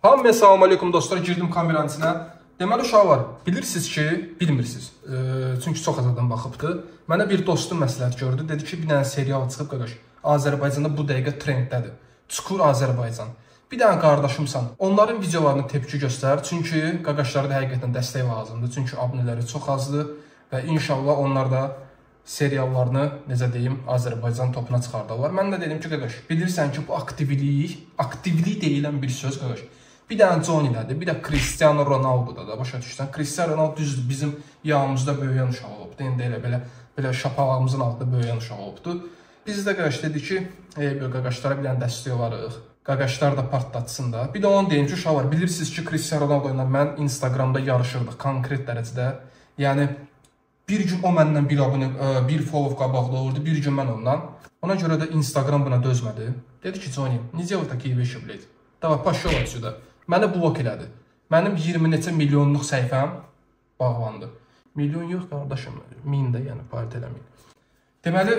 Hamıya salam aleykum dostlar, girdim kameranın içinə. Deməli uşaqlar, bilirsiniz ki, bilmirsiniz. Çünki çox az adam baxıbdı. Mənə bir dostum məsləhət gördü. Dedi ki, bir dənə serial çıxıb qardaş. Azərbaycanda bu dəqiqə trenddədir. Çukur Azərbaycan. Bir dənə qardaşımsan. Onların videolarını tepki göstər. Çünki qardaşlara da həqiqətən dəstək lazımdır. Çünki abunələri çox azdır və inşallah onlar da seriallarını, necə deyim, Azərbaycan topuna çıxardarlar. Mən də dedim ki, qardaş, bilirsən ki, bu aktivlik deyilən bir söz, qardaş. Bir dənə Johnny nədir, bir də Cristiano Ronaldo'da da, başa düşsən. Cristiano Ronaldo düzdür, bizim yağımızda böyüyən uşaq olubdu. İndi elə belə şapalağımızın altında böyüyən uşaq olubdu. Biz də qardaş dedik ki, qardaşlara bir dənə dəstək olarıq. Qardaşlar da partlatsın da. Bir də onu deyim ki, uşaqlar, bilirsiniz ki, Cristiano Ronaldo ilə mən Instagramda yarışırdıq konkret dərəcədə. Yəni, bir gün o məndən bir follow qabaqda olurdu, bir gün mən ondan. Ona görə də Instagram buna dözmədi. Dedi ki, Johnny, necə o takı veşə biləydi? Dava, paşa olaq südə. Mənə blok elədi. Mənim 20 neçə milyonluq səhifəm bağlandı. Milyon yox, qardaşım, 1000 də, yəni, part eləməyin. Deməli,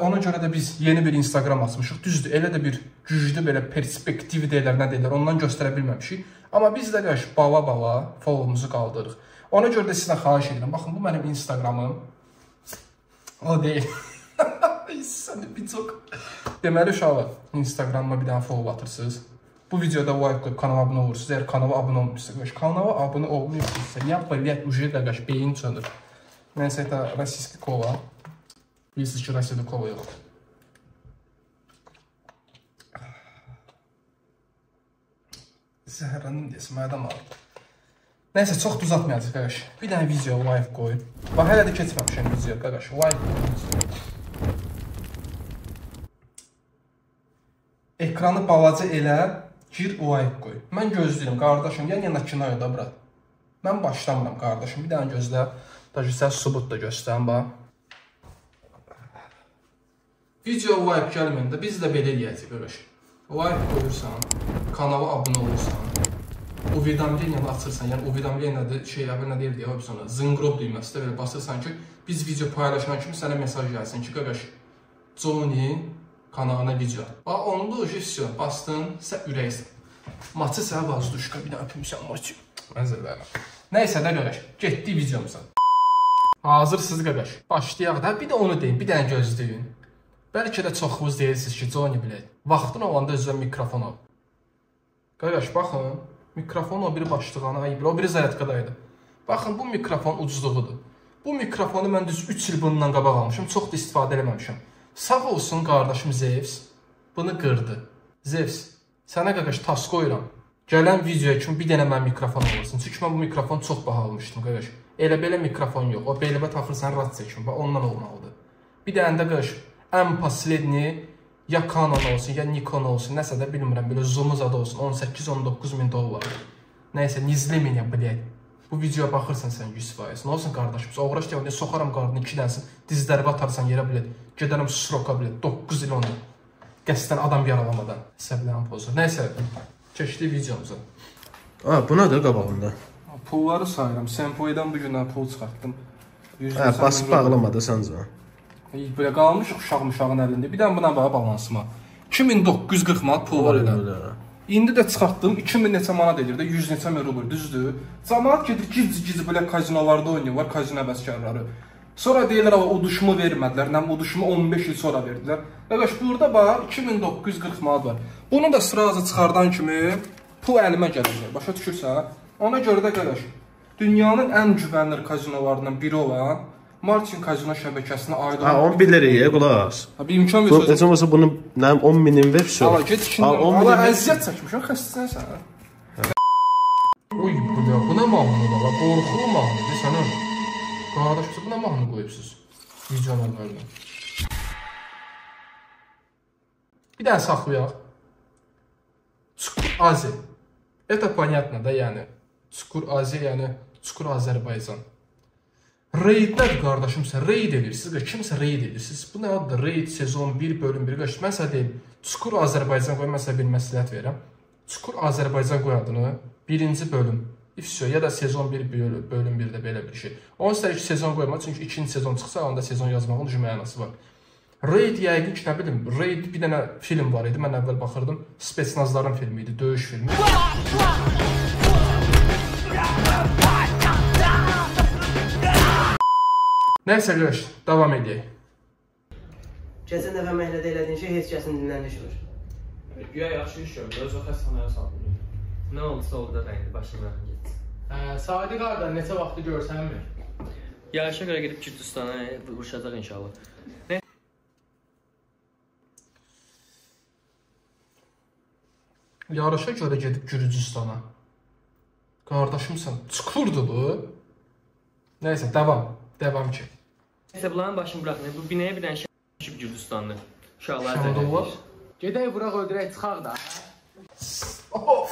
ona görə də biz yeni bir Instagram açmışıq. Düzdür, elə də bir güclü, belə perspektiv deyirlər, nə deyirlər, ondan göstərə bilməmişik. Amma biz də qarşı bala followumuzu qaldırırıq. Ona görə də sizdən xahiş edirəm. Baxın, bu mənim Instagramım. O deyil. Deməli, uşaqlar, Instagramıma bir dənə follow atırsınız. Bu videoda like qoyub kanala abunə olursunuz. Əgər kanala abunə olmuşsunuz, kanala abunə olmuyorsunuzsa, ya блядь, уже qardaş, beyin çönür. Nəysə, это российский kola. Bilirsiniz ki, Rusiyada kola yoxdur. Zəhərlənim deyəsin, məydəm alır. Nəysə, çox da uzatmayacaq, qardaş. Bir dənə video live qoy. Bax, hələ də keçməmişəm video, qardaş. Live qoy. Ekranı balaca elə, gir live qoy. Mən gözləyirəm, qardaşım. Yan-yana kinoya da, brat. Mən başlamıram, qardaşım. Bir dənə gözlə. Daşı, sən subut da göstərin, bax. Video live gəlməyəndə biz də belə eləyəcək, qardaş. Live qoyursan, kanala abunə olursan. Uvidamleniyanı açırsan, yəni uvidamleniyadır, nə deyir deyə, sonra zınqrob düyməsi də belə basırsan ki, biz video paylaşan kimi sənə mesaj gəlsin ki, qardaş, Johnny kanalına video at. Bax, onda o şey, bastın, sən ürəksən. Maçı sən vazduşka, bir də öpümsən maçı. Məzələrəm. Nəysə də, qardaş, getdik videomuza. Hazırsınız, qardaş. Başlayaq da, bir də onu deyin, bir dənə gözləyin. Bəlkə də çoxunuz deyirsiniz ki, Johnny bilək, vaxtın olanda özünə mikrofon al. Qardaş, baxın, mikrofon o biri başlığına ayıb, o biri zərətqadaydı. Baxın, bu mikrofon ucuzluğudur. Bu mikrofonu mən düz 3 il bundan qabaq almışım, çox da istifadə eləməmişim. Sağ olsun qardaşım Zevs, bunu qırdı. Zevs, sənə qardaş tas qoyuram. Gələn videoya kimi bir dənə mən mikrofon alırsın. Çünki mən bu mikrofon çox baha almışdım, qardaş. Elə-belə mikrofon yox, o beləbə taxırsan rasiya kimi, ondan olmalıdır. Bir dənə də qardaş, ən pasledni, ya Canon olsun, ya Nikon olsun, nəsə də bilmirəm, belə zoom zadı olsun, 18-19 min dollar. Nəysə, nizləmin ya, bilək. Bu videoya baxırsan sən 100%. Nə olsun qardaşım, uğraş deyəm, soxaram qardını 2 dənsin, dizlərimi atarsan yerə bilək, gedərəm sroka bilək, 9 il onu. Qəsdən adam yaralamadan, səblərin pozur. Nəysə, keçdik videomuza. Buna da qabağında. Pulları sayıram, Sempoy'dan bu günə pul çıxartdım. Basıb bağlamadı səncə. Belə qalmışıq uşağın əlində. Bir dənə buna baxa balansıma. 2940 manat pul var elə. İndi də çıxartdım, 2000 neçə manat edir də, 100 neçə min rubl, düzdür. Cəmaət gedir, giz-giz belə kazinolarda oynayırlar, kazino bəskarları. Sonra deyirlər, uduşumu vermədilər, nə uduşumu 15 il sonra verdilər. Qardaş, burada bax, 2940 manat var. Bunu da sırazı çıxardan kimi pul əlimə gələcək, başa düşürsə. Ona görə də qardaş, dünyanın ən güvənli kazinolarından biri olan Martin Kazino şəbəkəsinə aid olan... Onu bilirik, qulaq. Bir imkan ver sözü. Necə olmasa bunu 10 minin ver, söz. Ala, get işindən. Ala, əziyyət çəkmişəm, xəstəsən sən. Uy, bu nə mahnı da, qorxulu mahnıdır, sən öyle. Qardaş, bu nə mahnı qoyubsuz? Videonun önündə. Bir dənə saxlayaq. Çukur Azi. Это понятно da, yəni. Çukur Azi, yəni Çukur Azərbaycan. Raidlər qardaşımsa, raid edirsiniz, kimsə raid edirsiniz. Bu nə addır? Raid sezon 1 bölüm 1. Qardaş, mən sənə deyim, Çukur Azərbaycan qoy, mən sənə bir məsləhət verirəm. Çukur Azərbaycan qoy adını, 1-ci bölüm. Ya da sezon 1 bölüm 1-də belə bir şey. Onun istəyir ki, sezon qoyma, çünki 2-ci sezon çıxsa, onda sezon yazmağın mənası var. Raid yəqin ki, nə bilim, Raid bir dənə film var idi, mən əvvəl baxırdım. Spetsnazların filmi idi, döyüş filmi. Nəysə görüş, davam edək. Keçən dəfə məhəllədə elədiyin şey heç kəsin dilindən düşmür. Güya yaxşı iş gördü, özü xəstəxanaya saldı. Nə oldusa oldu da bəyindi, başına getdi. Sadiq qardan neçə vaxtı görsənmir? Yarışa görə gedib Gürcüstana vuruşacaq inşallah. Yarışa görə gedib Gürcüstana. Qardaşımsan, çıxırdı bu. Nəysə, devam ki. Nəysə, bunların başını bıraxmayın, bu binəyə bir dənə düşüb Gürcüstanlı. Uşaqlar Şandılar. Gedək vuraq öldürək çıxaq da.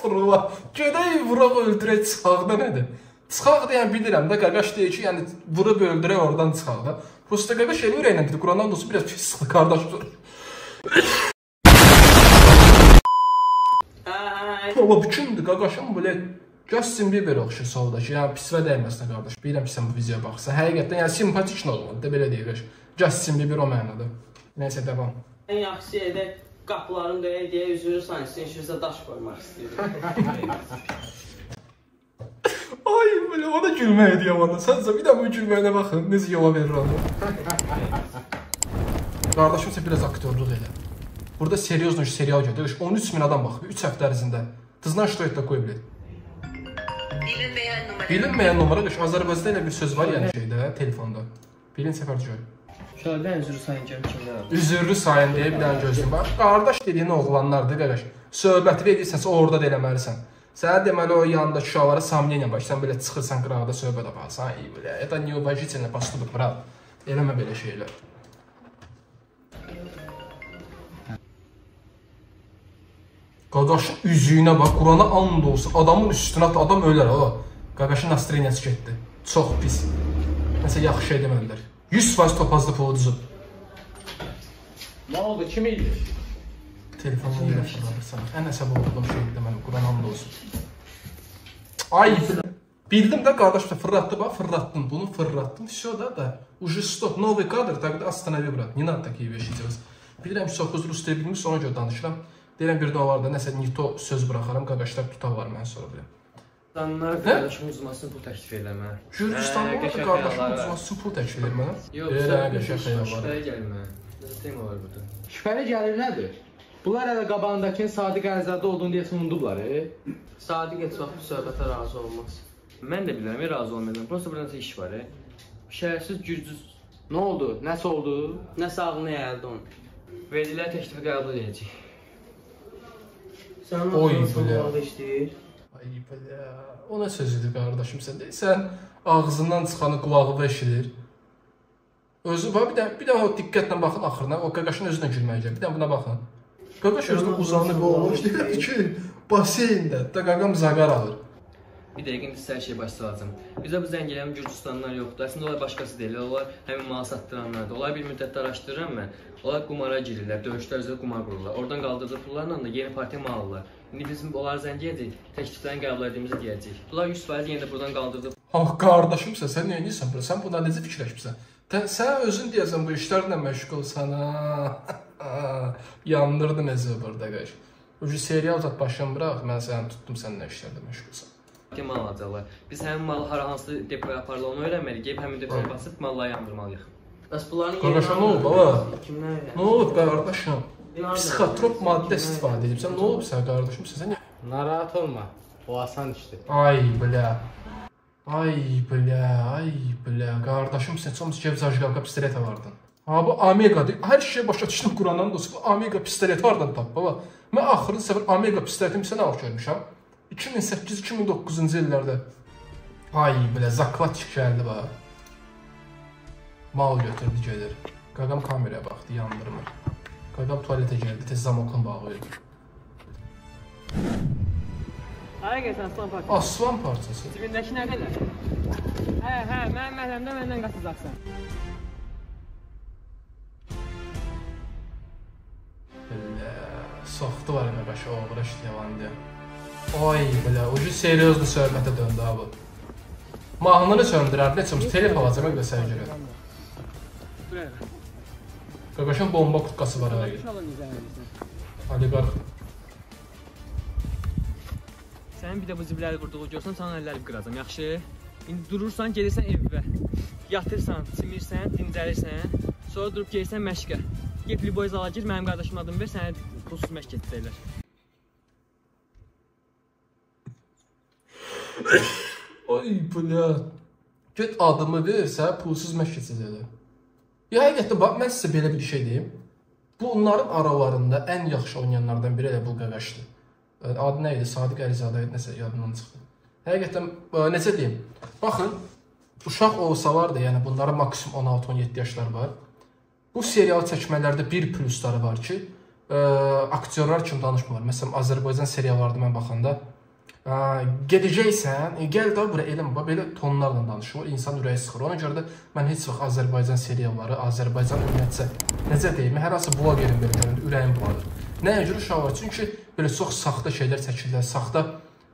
Fırla. Gedək vuraq öldürək çıxaq da nədir? Çıxaq deyən bilirəm də, qaqaş deyir ki, yəni vurub öldürək oradan çıxaq da. Prosta qaqaş elə ürəklə dedi, Qurandan dostu biraz pis sıxdı qardaş dur. Ama bu kimdir? Qaqaşım belə Justin Bieber oxşur soldakı. Yəni pisvə dəyməsinə qardaş. Bilirəm ki, sən bu videoya baxsan. Həqiqətən yəni simpatik olmalı da belə deyək. Justin Bieber o mənada. Nəysə devam. Ən yaxşı yerdə qapıların döyək deyə üzürü sancısın, işinizə daş qoymaq istəyirəm. Ay belə o da gülməkdir yamanı. Səncə bir də bu gülməyinə baxın. Necə yola verir onu. Qardaşımsa biraz aktyorluq elə. Burada seriozno serial gedir. 13.000 adam baxıb 3 həftə ərzində. Tızdan ştoyetdə qoy bilir. Bilinməyən numara qış. Azərbaycanda elə bir söz var yəni şeydə, telefonda. Birinci səfər gör. Uşaqlardan üzrü sayın görüm kimlər var. Üzürlü sayın deyə bir dənə gözlüyüm. Bax, qardaş dediyin oğlanlardır qaqaş. Söhbəti verirsənsə orada da eləməlisən. Sənə deməli o yanındakı uşaqlara samleniya baş. Sən belə çıxırsan qıraqda söhbət aparsan, iyi belə. Ya da neobajительно поступок, брат. Eləmə belə şeylər. Qaqaşın üzüyünə bax, Qurana and olsun, adamın üstünə at, adam ölər ha. Qaqaşın astreniyası getdi. Çox pis. Nəsə yaxşı şey demədilər. 100% topazlı pulu düzüb. Nə oldu, kim idi? Telefonla yürəşdirsən. Ən əsəb olduğum şeydir deməli, Qurana and olsun. Ay, bildim də qardaş da fırlatdı bax, fırlatdım, bunu fırlatdım. Всё da. Уже stop, новый кадр, тогда останови, брат. Не надо такие вещи делать. Bilirəm ki, çox rus dili bilmiş, ona görə danışıram. Deyirəm bir də var da nəsə nito söz buraxaram, qaqaşlar tutarlar mən sonra biləm. Danlar qardaşımın uzmasını pul təklif eləmə. Gürcüstanlı da qardaşımın uzmasını pul təklif eləmə. Yox, şübhəyə gəlmə. Tema var burada. Şübhəli gəlir nədir? Bunlar hələ qabağındakının Sadiq Əlzadə olduğunu deyəsən unudublar, Sadiq heç vaxt bu söhbətə razı olmaz. Mən də bilirəm, razı olmayacam. Prosta burada nəsə iş var, Şəhərsiz Gürcüz... Nə oldu? Nəsə oldu? Nəsə ağlına gəldi onun. Verdilər təklifi qəbul edəcək. Sənin Oy ağzını bilə. bağda işləyir. Ay bilə. O nə sözüdür qardaşım sən deyirsən, ağzından çıxanı qulağı eşidir. Özü var, bir də o diqqətlə baxın axırına, o qaqaşın özünə gülməyə gəlir. Bir də buna baxın. Qaqaş özünə uzanıb olmuş, deyir ki, baseyndə, da qaqam zaqar alır. Bir dəqiqə indi sizə hər şey başlayacağım. Bizə bu zəng eləyən Gürcüstanlılar yoxdur. Əslində onlar başqası deyil. Onlar həmin malı satdıranlardır. Onlar bir müddətdə araşdırıram mən. Onlar qumara girirlər, döyüşlər üzrə qumar qururlar. Oradan qaldırdığı pullarla da yeni partiya mal alırlar. İndi bizim onları zəng edəcək, təkliflərini qəbul etdiyimizi deyəcək. Bunlar 100% yenə də buradan qaldırdığı... Qardaşımsa, sən nə edirsən bura? Sən buna necə fikirləşmirsən? Sən özün deyəsən bu işlərlə məşğulsan, yandırdın necə burada qaş. O serial zat başını bıraq, mən səni tutdum, sən nə işlərdə məşğulsan. Mal alacaqlar. Biz həmin malı hara hansı depoya aparla onu öyrənməliyik. Gəlib həmin depoya basıb malları yandırmalıyıq. Bəs bunların Qardaşım, nə olub baba? Kimlər öyrənir? Nə olub qardaşım? Psixotrop maddə istifadə edibsən, nə olub sən qardaşım? Sən Narahat olma, o asan işdir. Ay bilə. Ay bilə. Qardaşım sən çox zajqalqa pistoleta vardın. Ha bu Omega'dır. Hər şey başa düşdüm Qurandan dostu. Bu Omega pistoleti hardan tap baba? Mən axırıncı səfər Omega pistoletimi sənə alıb görmüşəm. 2008-2009-cu illərdə. Ay bilə, zaklatçıq gəldi bax. Mal götürdü gedir. Qaqam kameraya baxdı, yandırmır. Qaqam tualetə gəldi, tez zamokun bağlayırdı. Hara gəlsən aslan parçası? Aslan parçası? Cibindəki nə qədər? Hə, mənim məhəlləmdə məndən qaçacaqsan. Belə, soxdu var nə qaşı, oğra işləyəvan deyə. Ay belə, ucu seriozlu söhbətə döndü abi. Mahnını söndürər, neçəmiz telef alacaq, mən də sənə görə. Qaqaşın bomba qutqası var hələ. Oliqarx. Sənin bir də bu zibiləri vurduğu görsən, sana əlləri qıracam, yaxşı? İndi durursan, gelirsən evə. Yatırsan, çimirsən, dincəlirsən. Sonra durub gelirsən məşqə. Get Liboy zala gir, mənim qardaşım adımı ver, sənə pulsuz məşq etdirəcəklər. Ay bля. Get adımı versə pulsuz məşq etdirəcəklər. Ya həqiqətən bax mən sizə belə bir şey deyim. Bunların aralarında ən yaxşı oynayanlardan biri elə bu Qaqaşdır. Adı nə idi? Sadiq Əlizadə idi, nəsə yadımdan çıxdı. Həqiqətən necə deyim? Baxın, uşaq olsalar da, yəni bunlara maksimum 16-17 yaşlar var. Bu serial çəkmələrdə bir plusları var ki, aktyorlar kimi danışmırlar. Məsələn, Azərbaycan seriallarında mən baxanda gedəcəksən, gəl də bura eləmə, belə tonlarla danışır, insan ürəyi sıxır. Ona görə də mən heç vaxt Azərbaycan serialları, Azərbaycan ümumiyyətcə, necə deyim, hər hansı blogerin belə görəndə ürəyim buladır. Nəyə görə uşaq var? Çünki belə çox saxta şeylər çəkirlər, saxta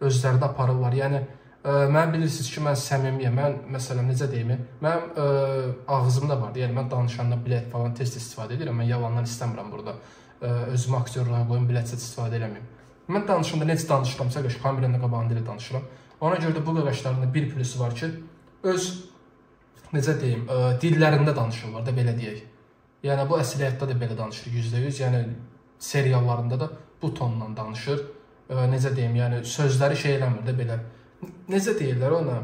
özlərini aparırlar. Yəni, mən bilirsiniz ki, mən səmimiyəm, mən məsələn, necə deyim, mənim ağzımda vardı, yəni mən danışanda bilet falan test istifadə edirəm, mən yalandan istəmirəm burada, özümü aktyorlara qoyum, biletsə istifadə eləməyim. Mən danışanda necə danışıramsa, kameranın qabağında ilə danışıram. Ona görə də bu qardaşlarında bir plusu var ki, öz, necə deyim, dillərində danışırlar da, belə deyək. Yəni, bu əsl həyatda da belə danışır, %100, yəni seriallarında da bu tonla danışır. Necə deyim, yəni sözləri şey eləmir də belə. Necə deyirlər ona?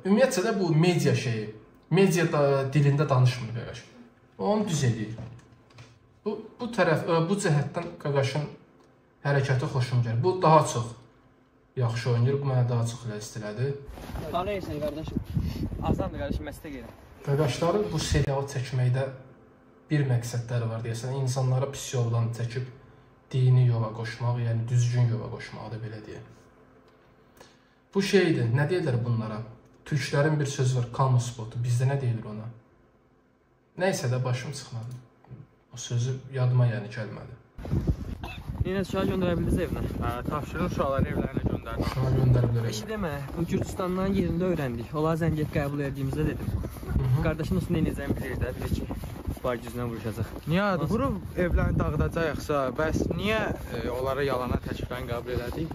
Ümumiyyətcə də bu media şeyi, media dilində danışmır Qaqaş. Onu düz edir. Bu tərəf, bu cəhətdən Qaqaşın hərəkəti xoşum gəlir. Bu daha çox yaxşı oynayır, bu mənə daha çox ləzzət elədi. Tanıyırsan qardaşım? Azandır qardaşım, məstə gələm. Qaqaşların bu serialı çəkməkdə bir məqsədləri var deyəsən, insanlara pis yoldan çəkib dini yola qoşmaq, yəni düzgün yola qoşmaq da belə deyək. Bu şeydir, nə deyirlər bunlara? Türklərin bir sözü var, kamu spotu, bizdə nə deyilir ona? Nəysə də başım çıxmadı. O sözü yadıma yəni gəlmədi. Yenə uşağı göndərə bildiniz evinə? Tapşırın uşaqları evlərinə göndərin. Uşağı göndərə bilərək. Eşi demə, bu Gürcüstandan yerində öyrəndik. Onlar zəng et qəbul edildiyimizdə dedim. Qardaşın olsun deyəcəyimi bilir də, bilir ki, var gücünə vuruşacaq. Niyə adı? Vurub evlərini dağıdacaqsa, bəs niyə onlara yalana təkliflərini qəbul elədik?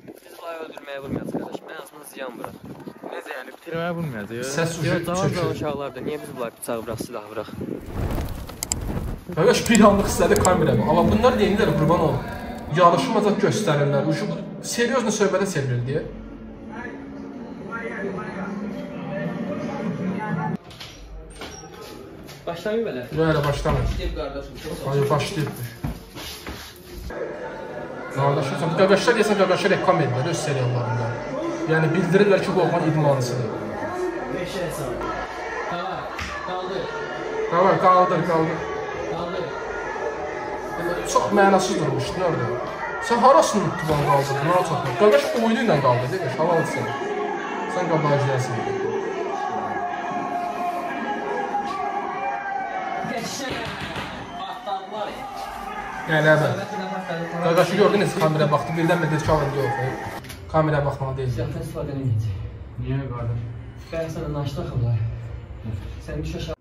Biz bunları öldürməyə vurmayacaq qardaşım, ən azından ziyan vuraq. Necə yəni, bitirməyə vurmayacaq? Səs ucu Cavan uşaqlardır, niyə biz bunları bıçaq vuraq, silah vuraq? Qaqaş bir anlıq istədi kameraya. Amma bunlar deyirlər, qurban olun. Yarışmacaq göstərirlər. Bu seriozla söhbətə çevirir deyə. Başlamayım belə? Yox, başlamır. Başlayıb qardaşım, çox sağ ol. Hayır, başlayıbdır. Qardaşım, Qaqaşlar deyəsən Qaqaşa reklam edirlər öz seriallarında. Yəni bildirirlər ki, bu oğlan idmançıdır. 5 hesab. Qaldır. Qaldır. Qaldır. Çox mənasız durmuşdun orada. Sən harasını tutan qaldırdın, ona çatma. Qaqaş oyunu ilə qaldırdı, deyək, halal etsin. Sən qabacıyasın. Yəni, Qaqaşı gördün, necə kameraya baxdı, birdən bir dedi ki, alın yox. Kameraya baxmalı deyil. Ziyafət istifadə edəcək. Niyə qardaş? Bəli, sənə naşdı axıblar. Sən düş aşağı.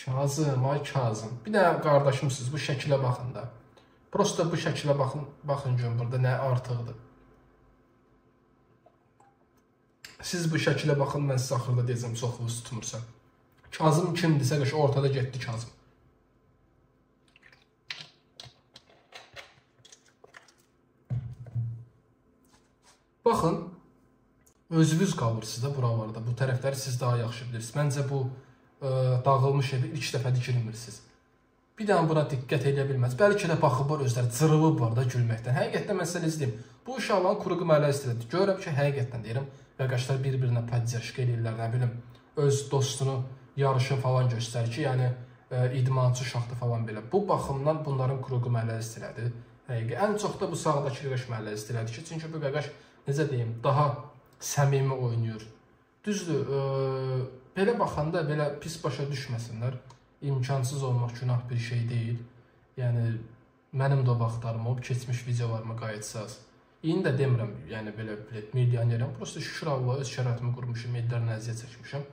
Kazım, ay Kazım. Bir də qardaşımsınız, bu şəkilə baxın da. Prosta bu şəkilə baxın gün burada nə artıqdır. Siz bu şəkilə baxın, mən sizə axırda deyəcəm, çoxluğu tutmursan. Kazım kimdirsə, ortada getdi Kazım. Baxın, özünüz qalırsınız da buralarda, bu tərəfləri siz daha yaxşı bilirsiniz. Məncə bu dağılmış evi ilk dəfə dikilmirsiniz. Bir dənə buna diqqət edə bilməz. Bəlkə də baxıblar özləri, cırılıb var da gülməkdən. Həqiqətdən mən sizə izləyim. Bu uşaqların kuru qımələ istədir. Görürəm ki, həqiqətdən deyirəm, Qaqaşlar bir-birinə podyaşqa eləyirlər, nə bilim, öz dostunu yarışı falan göstərir ki, yəni idmançı uşaqdır falan belə. Bu baxımdan bunların kuru qımələ istədir. Ən çox da bu sağdakı Qaqaş məhəllə istədir ki, çünki bu Qaqaş, necə deyim, daha səmimi oynayır. Düzdür, belə baxanda belə pis başa düşməsinlər. İmkansız olmaq günah bir şey deyil. Yəni, mənim də o vaxtlarım olub, keçmiş videolarıma qayıtsaz. İndi də demirəm, yəni belə milyonerəm. Prosta şükür Allah, öz şəraitimi qurmuşum, illərlə əziyyət çəkmişəm.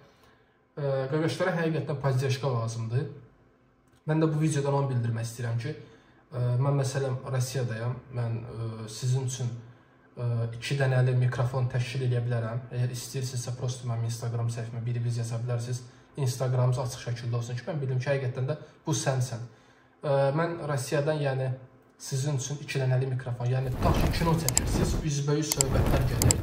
Qaqaşlara həqiqətən podyaşqa lazımdır. Mən də bu videodan onu bildirmək istəyirəm ki, mən məsələn Rusiyadayam. Mən sizin üçün 2 dənəli mikrofon təşkil edə bilərəm. Əgər istəyirsinizsə, prosto mənim Instagram səhifəmə biri biz yaza bilərsiniz. Instagramımız açıq şəkildə olsun ki, mən bildim ki, həqiqətən də bu sənsən. Mən Rusiyadan, yəni sizin üçün 2 dənəli mikrofon, yəni tutaq ki, kino çəkirsiniz, üzbəüz söhbətlər gəlir.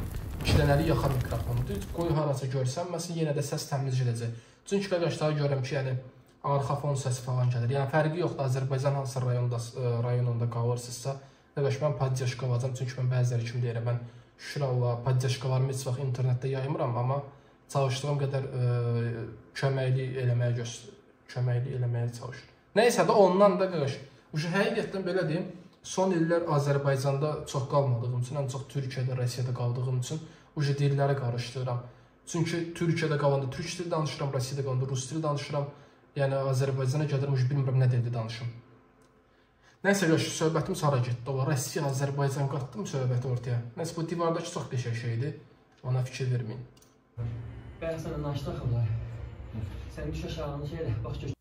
2 dənəli yaxar mikrofondur. Qoy harasa görsəm, məsələn, yenə də səs təmiz edəcək. Çünki qardaşlar görürəm ki, yəni arxa fon səsi falan gəlir. Yəni fərqi yoxdur, Azərbaycan hansı rayonunda qalırsınızsa, qardaş mən podyaşka alacam, çünki mən bəziləri kimi deyirəm, mən şükür Allah, podyaşkalarımı heç vaxt internetdə yaymıram, amma çalışdığım qədər köməklik eləməyə çalışıram. Nəysə də ondan da qardaş, həqiqətən belə deyim, son illər Azərbaycanda çox qalmadığım üçün, ən çox Türkiyədə, Rusiyada qaldığım üçün dilləri qarışdırıram. Çünki Türkiyədə qalanda türk dili danışıram, Rusiyada qalanda rus dili danışıram. Yəni Azərbaycana gəlirəm, bilmirəm nə dildə danışım. Nəysə qardaş, söhbətimiz hara getdi? Rusiya, Azərbaycan qatdım söhbəti ortaya. Nəysə bu divardakı çox qəşəng şeydir. Ona fikir verməyin. Ben sana naşta xalar. Sən düş aşağıını şeylə, bax gör.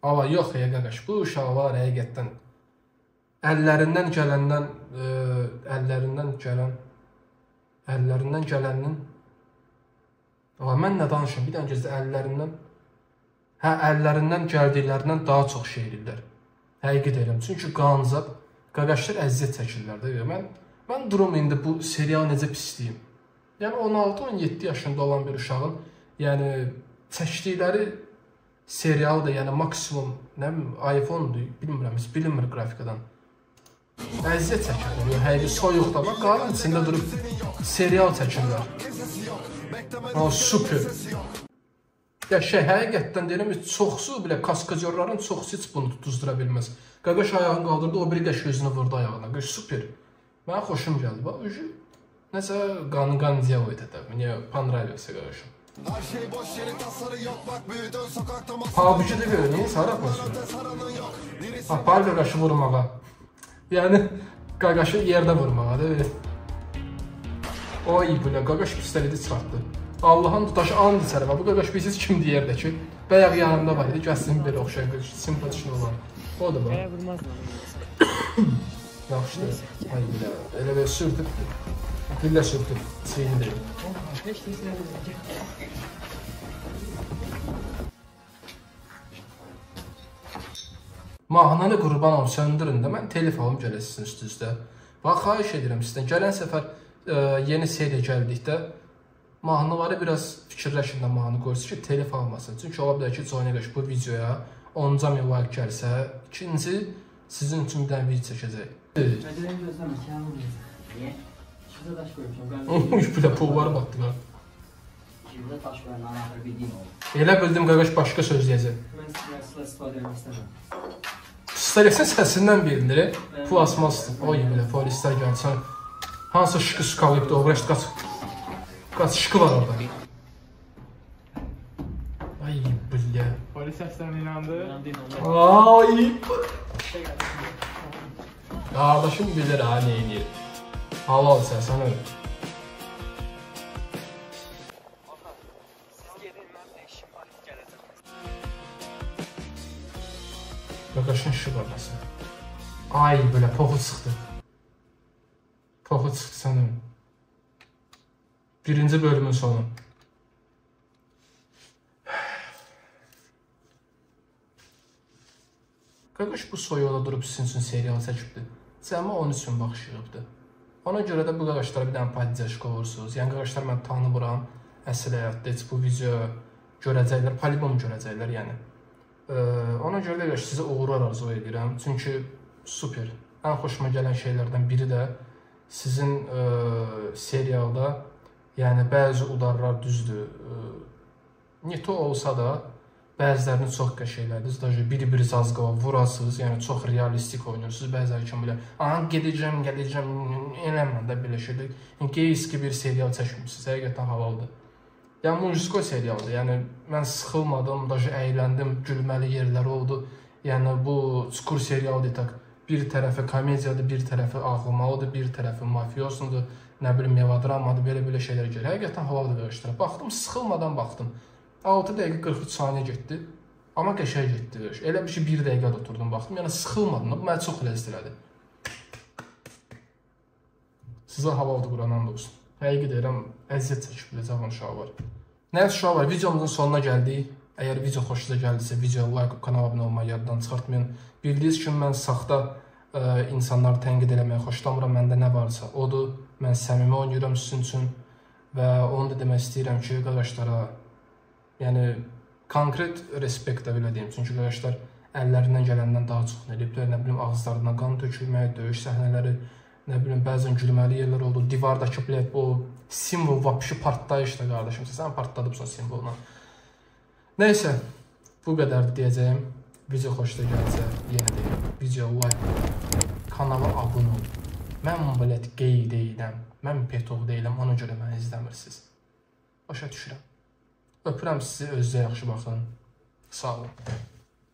Amma yox ya qardaş, bu uşaqlar həqiqətən əllərindən gələnin mən nə danışım, bir dənə gözlə əllərindən gəldiklərindən daha çox şey edirlər. Həqiqi deyirəm, çünki qancaq qardaşlar əziyyət çəkirlər də. Mən durum indi bu serial necə pisliyim. Yəni 16-17 yaşında olan bir uşağın, yəni çəkdikləri serial da, yəni maksimum iPhone-dur, bilinmir qrafikadan. Əziyyət çəkirlər, həqiqi soyuqda, bax, qarın içində durub serial çəkirlər. Super. Həqiqətdən deyirəm, çoxsu bilə, kaskadyorların çoxsu heç bunu tutuzdura bilməz. Qaqaş ayağını qaldırdı, o biri qəş gözünü vurdu ayağına. Qaş super. Mənə xoşum gəldi, bax, nəsə qan diavoid edəm, niyə panraylıqsa qaqaşım. PUBG də görə, niyə sarı atmosfer? Apar qaqaşı vurmağa. Yəni, qaqaşı yerdə vurmağa da öyle. Ay, belə, qaqaş pistoleti çıxartdı. Allahın tutaşı and içəri var. Bu qaqaş bilirsiniz kim deyər də ki, bəyaq yanımda var idi, gəlsin belə oxşayan qaqaş, simpatikli olan. O da var. Yaxşıdır. Ay, belə, elə belə sürdür. Güllə sürdür, çiyini deyil. Mahnanı qurban olub söndürün də, mən telif alım gələsisin üst-üstə. Bax, xahiş edirəm sizdən, gələn səfər yeni seriya gəldikdə mahnıları biraz fikirləşin də mahnı qoyursun ki, telif almasın. Çünki ola bilər ki, Coniqaş bu videoya 10-ca min like gəlsə, ikinci sizin üçün bir dənə video çəkəcək. Gözləyəm gözləmə, kəyəm olacaq. Niyə? İkimdə daş qoymuşam. Bir də pulları batdılar. İkimdə daş qoyan anahır bildiyim oldu. Elə bildim qaqaş başqa söz deyəcək. Mən silah istifadə etmək istəmirəm. Pistoletin səsindən bilinir. Plasmasdır. Oy belə, polislər gəlsən. Hansı şıqı skalayıbdır, o qıraş qaç şıqı var orada. Ay bilə. Polis səslərinə inandı. Ay. Qardaşım bilir ha, nə edir. Halal səsən öyle. Qaqaşın işi var məsələn. Ay belə, poxu çıxdı. Poxu çıxdı sənin. Birinci bölümün sonu. Qaqaş bu soyuqda durub sizin üçün serial çəkibdir. Cəmi onun üçün baxışıyıbdır. Ona görə də bu qaqaşlara bir dənə podyaşka olursunuz. Yəni qaqaşlar mən tanımıram. Əsl həyatda heç bu video görəcəklər, polibom görəcəklər yəni. Ona görə də sizə uğurlar arzu edirəm. Çünki super. Ən xoşuma gələn şeylərdən biri də sizin serialda yəni bəzi udarlar düzdür. Neto olsa da Bəzilərini çox qəşənglərdiniz. Daha bir zazqava vurasınız, yəni çox realistik oynayırsınız. Bəziləri kimi belə, aha gedəcəm, gələcəm, eləmə də belə şeydir. Qeyski bir serial çəkmişsiniz, həqiqətən havalıdır. Yəni Mujsko serialdır. Yəni mən sıxılmadım, daha əyləndim, gülməli yerləri oldu. Yəni bu çukur serialdır tak. Bir tərəfi komediyadır, bir tərəfi ağlamalıdır, bir tərəfi mafiyosundur, nə bilim melodramadır, belə şeylər gəlir. Həqiqətən havalıdır döyüşlərə. Baxdım, sıxılmadan baxdım. 6 dəqiqə 43 saniyə getdi. Amma qəşəng getdi döyüş. Elə bir şey 1 dəqiqə də oturdum, baxdım. Yəni sıxılmadım. Bu mənə çox ləzzət elədi. Sizə havalıdır Qurandan da olsun. Həqiqi deyirəm, əziyyət çəkib biləcək uşağı var. Nəyəsə uşağı var, videomuzun sonuna gəldik. Əgər video xoşunuza gəldisə, videoya like, kanala abunə olmayı yaddan çıxartmayın. Bildiyiniz kimi mən saxta insanları tənqid eləməyi xoşlamıram. Məndə nə varsa odur. Mən səmimi oynayıram sizin üçün. Və onu da demək istəyirəm ki, qardaşlara, yəni konkret respekt də belə deyim. Çünki qardaşlar əllərindən gələndən daha çoxunu eləyiblər. Nə bilim, ağızlarından qan tökülmək, döyüş səhnələri, nə bilim, bəzən gülməli yerlər oldu. Divardakı bu simvol vapşı partlayışda qardaşım. Sən partladıbsan simvoluna. Nəysə, bu qədər deyəcəyim. Video xoşuna gəlsə, yenə deyim, video like, kanala abunə ol. Mən bilət qey deyiləm, mən petov deyiləm, ona görə məni izləmirsiniz. Başa düşürəm. Öpürəm sizi, özünüzə yaxşı baxın. Sağ olun.